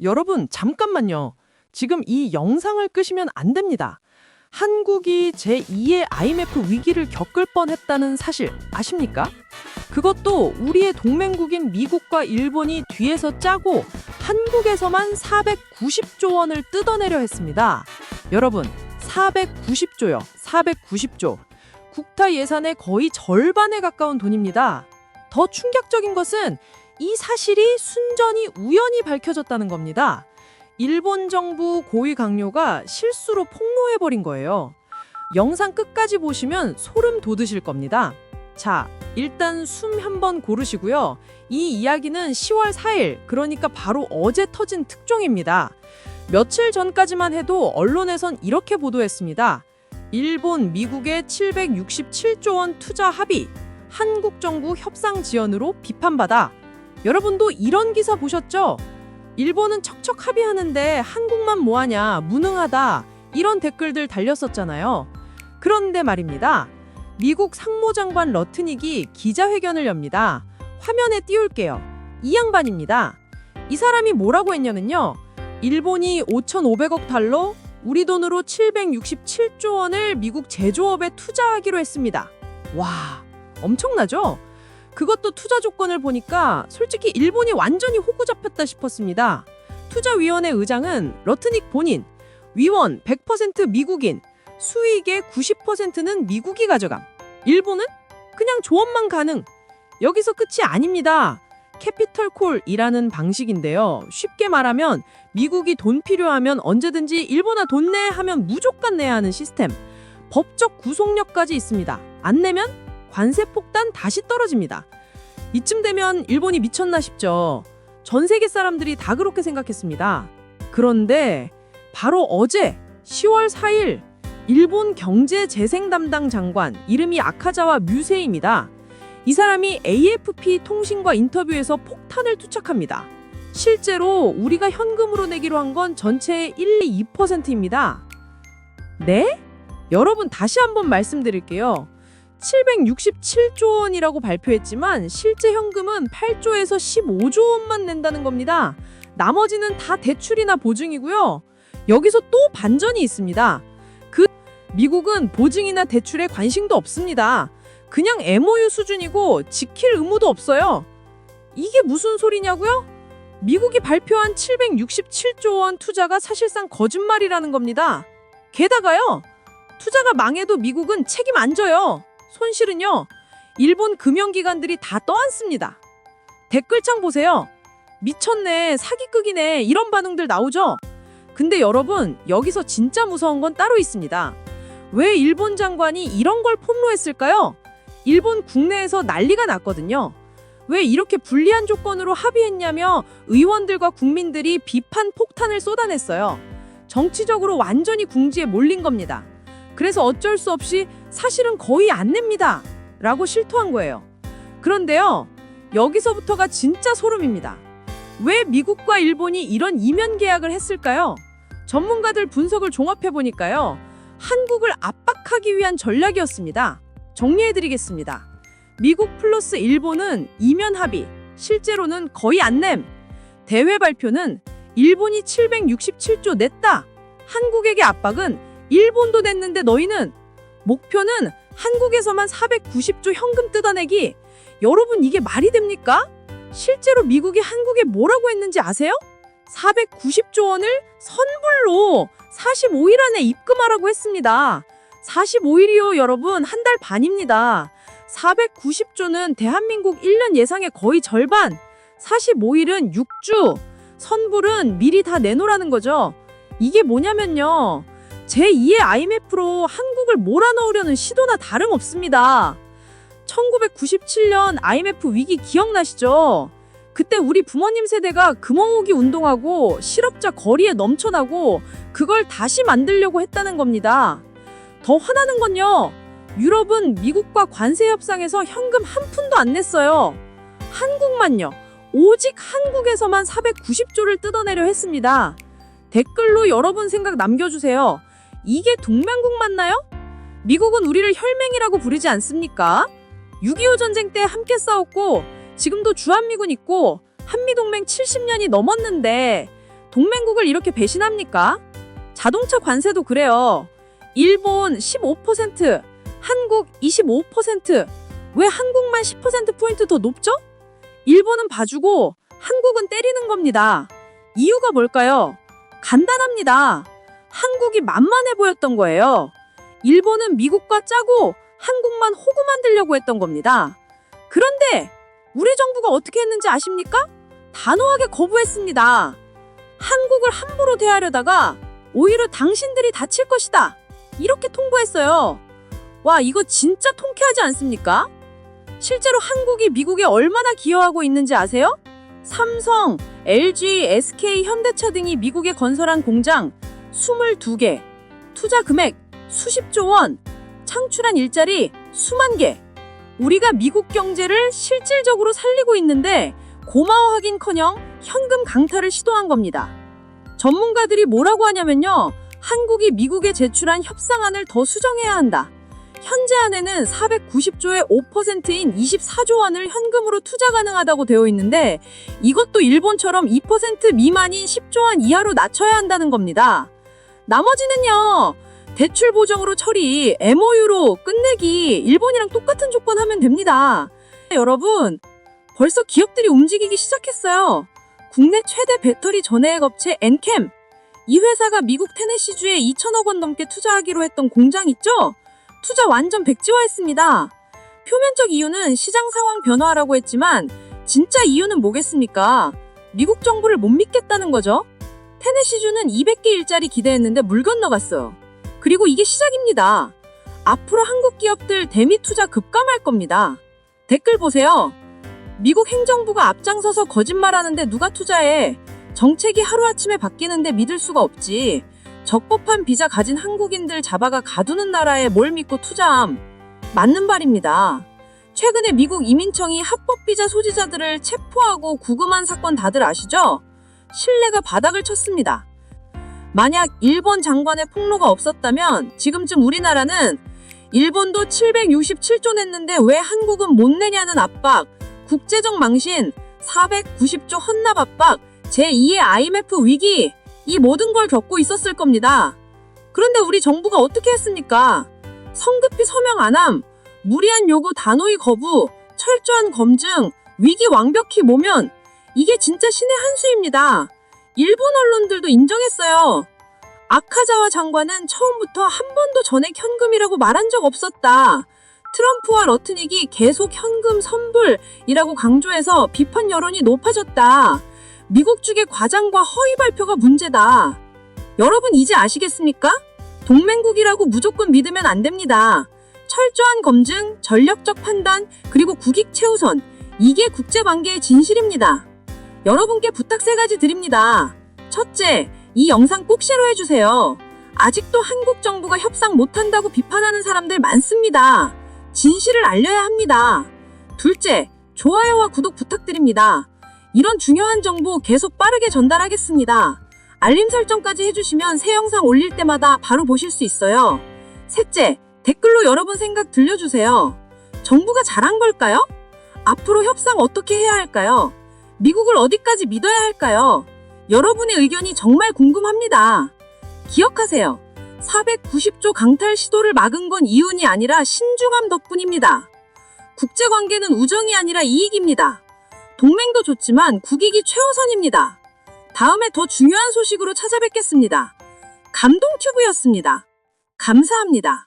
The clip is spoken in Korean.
여러분, 잠깐만요. 지금 이 영상을 끄시면 안 됩니다. 한국이 제2의 IMF 위기를 겪을 뻔했다는 사실 아십니까? 그것도 우리의 동맹국인 미국과 일본이 뒤에서 짜고 한국에서만 490조 원을 뜯어내려 했습니다. 여러분, 490조요. 490조. 국타 예산의 거의 절반에 가까운 돈입니다. 더 충격적인 것은 이 사실이 순전히 우연히 밝혀졌다는 겁니다. 일본 정부 고위 강요가 실수로 폭로해버린 거예요. 영상 끝까지 보시면 소름 돋으실 겁니다. 자, 일단 숨 한번 고르시고요. 이 이야기는 10월 4일, 그러니까 바로 어제 터진 특종입니다. 며칠 전까지만 해도 언론에선 이렇게 보도했습니다. 일본, 미국의 767조 원 투자 합의, 한국 정부 협상 지연으로 비판받아. 여러분도 이런 기사 보셨죠? 일본은 척척 합의하는데 한국만 뭐하냐, 무능하다, 이런 댓글들 달렸었잖아요. 그런데 말입니다. 미국 상무장관 러트닉이 기자회견을 엽니다. 화면에 띄울게요. 이 양반입니다. 이 사람이 뭐라고 했냐면요. 일본이 5,500억 달러, 우리 돈으로 767조 원을 미국 제조업에 투자하기로 했습니다. 와, 엄청나죠? 그것도 투자 조건을 보니까 솔직히 일본이 완전히 호구 잡혔다 싶었습니다. 투자위원회 의장은 러트닉 본인, 위원 100% 미국인, 수익의 90%는 미국이 가져감. 일본은 그냥 조언만 가능. 여기서 끝이 아닙니다. 캐피털 콜이라는 방식인데요. 쉽게 말하면 미국이 돈 필요하면 언제든지 일본아 돈 내 하면 무조건 내야 하는 시스템. 법적 구속력까지 있습니다. 안 내면 관세 폭탄 다시 떨어집니다. 이쯤 되면 일본이 미쳤나 싶죠. 전 세계 사람들이 다 그렇게 생각했습니다. 그런데 바로 어제 10월 4일 일본 경제재생 담당 장관, 이름이 아카자와 뮤세입니다. 이 사람이 AFP 통신과 인터뷰에서 폭탄을 투척합니다. 실제로 우리가 현금으로 내기로 한 건 전체의 1-2%입니다. 네? 여러분, 다시 한번 말씀드릴게요. 767조 원이라고 발표했지만 실제 현금은 8조에서 15조 원만 낸다는 겁니다. 나머지는 다 대출이나 보증이고요. 여기서 또 반전이 있습니다. 미국은 보증이나 대출에 관심도 없습니다. 그냥 MOU 수준이고 지킬 의무도 없어요. 이게 무슨 소리냐고요? 미국이 발표한 767조 원 투자가 사실상 거짓말이라는 겁니다. 게다가요, 투자가 망해도 미국은 책임 안 져요. 손실은요, 일본 금융기관들이 다 떠안습니다. 댓글창 보세요. 미쳤네, 사기극이네, 이런 반응들 나오죠? 근데 여러분, 여기서 진짜 무서운 건 따로 있습니다. 왜 일본 장관이 이런 걸 폭로했을까요? 일본 국내에서 난리가 났거든요. 왜 이렇게 불리한 조건으로 합의했냐며 의원들과 국민들이 비판 폭탄을 쏟아냈어요. 정치적으로 완전히 궁지에 몰린 겁니다. 그래서 어쩔 수 없이 사실은 거의 안 냅니다 라고 실토한 거예요. 그런데요, 여기서부터가 진짜 소름입니다. 왜 미국과 일본이 이런 이면 계약을 했을까요? 전문가들 분석을 종합해보니까요, 한국을 압박하기 위한 전략이었습니다. 정리해드리겠습니다. 미국 플러스 일본은 이면 합의, 실제로는 거의 안 냄. 대외 발표는 일본이 767조 냈다. 한국에게 압박은 일본도 냈는데 너희는. 목표는 한국에서만 490조 현금 뜯어내기. 여러분, 이게 말이 됩니까? 실제로 미국이 한국에 뭐라고 했는지 아세요? 490조 원을 선불로 45일 안에 입금하라고 했습니다. 45일이요, 여러분. 한 달 반입니다. 490조는 대한민국 1년 예상의 거의 절반. 45일은 6주. 선불은 미리 다 내놓으라는 거죠. 이게 뭐냐면요, 제2의 IMF로 한국을 몰아넣으려는 시도나 다름없습니다. 1997년 IMF 위기 기억나시죠? 그때 우리 부모님 세대가 금어오기 운동하고 실업자 거리에 넘쳐나고 그걸 다시 만들려고 했다는 겁니다. 더 화나는 건요, 유럽은 미국과 관세 협상에서 현금 한 푼도 안 냈어요. 한국만요, 오직 한국에서만 490조를 뜯어내려 했습니다. 댓글로 여러분 생각 남겨주세요. 이게 동맹국 맞나요? 미국은 우리를 혈맹이라고 부르지 않습니까? 6.25 전쟁 때 함께 싸웠고 지금도 주한미군 있고 한미동맹 70년이 넘었는데 동맹국을 이렇게 배신합니까? 자동차 관세도 그래요. 일본 15%, 한국 25%. 왜 한국만 10%포인트 더 높죠? 일본은 봐주고 한국은 때리는 겁니다. 이유가 뭘까요? 간단합니다. 한국이 만만해 보였던 거예요. 일본은 미국과 짜고 한국만 호구 만들려고 했던 겁니다. 그런데 우리 정부가 어떻게 했는지 아십니까? 단호하게 거부했습니다. 한국을 함부로 대하려다가 오히려 당신들이 다칠 것이다. 이렇게 통보했어요. 와, 이거 진짜 통쾌하지 않습니까? 실제로 한국이 미국에 얼마나 기여하고 있는지 아세요? 삼성, LG, SK, 현대차 등이 미국에 건설한 공장 22개, 투자 금액 수십조 원, 창출한 일자리 수만 개. 우리가 미국 경제를 실질적으로 살리고 있는데 고마워하긴커녕 현금 강탈을 시도한 겁니다. 전문가들이 뭐라고 하냐면요. 한국이 미국에 제출한 협상안을 더 수정해야 한다. 현재 안에는 490조의 5%인 24조 원을 현금으로 투자 가능하다고 되어 있는데 이것도 일본처럼 2% 미만인 10조 원 이하로 낮춰야 한다는 겁니다. 나머지는요. 대출 보정으로 처리, MOU로 끝내기, 일본이랑 똑같은 조건 하면 됩니다. 여러분, 벌써 기업들이 움직이기 시작했어요. 국내 최대 배터리 전해액 업체 엔캠. 이 회사가 미국 테네시주에 2천억 원 넘게 투자하기로 했던 공장 있죠? 투자 완전 백지화했습니다. 표면적 이유는 시장 상황 변화라고 했지만 진짜 이유는 뭐겠습니까? 미국 정부를 못 믿겠다는 거죠. 테네시주는 200개 일자리 기대했는데 물 건너갔어요. 그리고 이게 시작입니다. 앞으로 한국 기업들 대미 투자 급감할 겁니다. 댓글 보세요. 미국 행정부가 앞장서서 거짓말하는데 누가 투자해? 정책이 하루아침에 바뀌는데 믿을 수가 없지. 적법한 비자 가진 한국인들 잡아가 가두는 나라에 뭘 믿고 투자함. 맞는 말입니다. 최근에 미국 이민청이 합법 비자 소지자들을 체포하고 구금한 사건 다들 아시죠? 신뢰가 바닥을 쳤습니다. 만약 일본 장관의 폭로가 없었다면 지금쯤 우리나라는 일본도 767조 냈는데 왜 한국은 못 내냐는 압박, 국제적 망신, 490조 헌납 압박, 제2의 IMF 위기, 이 모든 걸 겪고 있었을 겁니다. 그런데 우리 정부가 어떻게 했습니까? 성급히 서명 안함, 무리한 요구 단호히 거부, 철저한 검증, 위기 완벽히 모면 이게 진짜 신의 한 수입니다. 일본 언론들도 인정했어요. 아카자와 장관은 처음부터 한 번도 전액 현금이라고 말한 적 없었다. 트럼프와 러트닉이 계속 현금 선불이라고 강조해서 비판 여론이 높아졌다. 미국 측의 과장과 허위 발표가 문제다. 여러분 이제 아시겠습니까? 동맹국이라고 무조건 믿으면 안 됩니다. 철저한 검증, 전략적 판단, 그리고 국익 최우선. 이게 국제관계의 진실입니다. 여러분께 부탁 3가지 드립니다. 첫째, 이 영상 꼭 쉐어해주세요. 아직도 한국 정부가 협상 못한다고 비판하는 사람들 많습니다. 진실을 알려야 합니다. 둘째, 좋아요와 구독 부탁드립니다. 이런 중요한 정보 계속 빠르게 전달하겠습니다. 알림 설정까지 해주시면 새 영상 올릴 때마다 바로 보실 수 있어요. 셋째, 댓글로 여러분 생각 들려주세요. 정부가 잘한 걸까요? 앞으로 협상 어떻게 해야 할까요? 미국을 어디까지 믿어야 할까요? 여러분의 의견이 정말 궁금합니다. 기억하세요. 490조 강탈 시도를 막은 건 이윤이 아니라 신중함 덕분입니다. 국제관계는 우정이 아니라 이익입니다. 동맹도 좋지만 국익이 최우선입니다. 다음에 더 중요한 소식으로 찾아뵙겠습니다. 감동튜브였습니다. 감사합니다.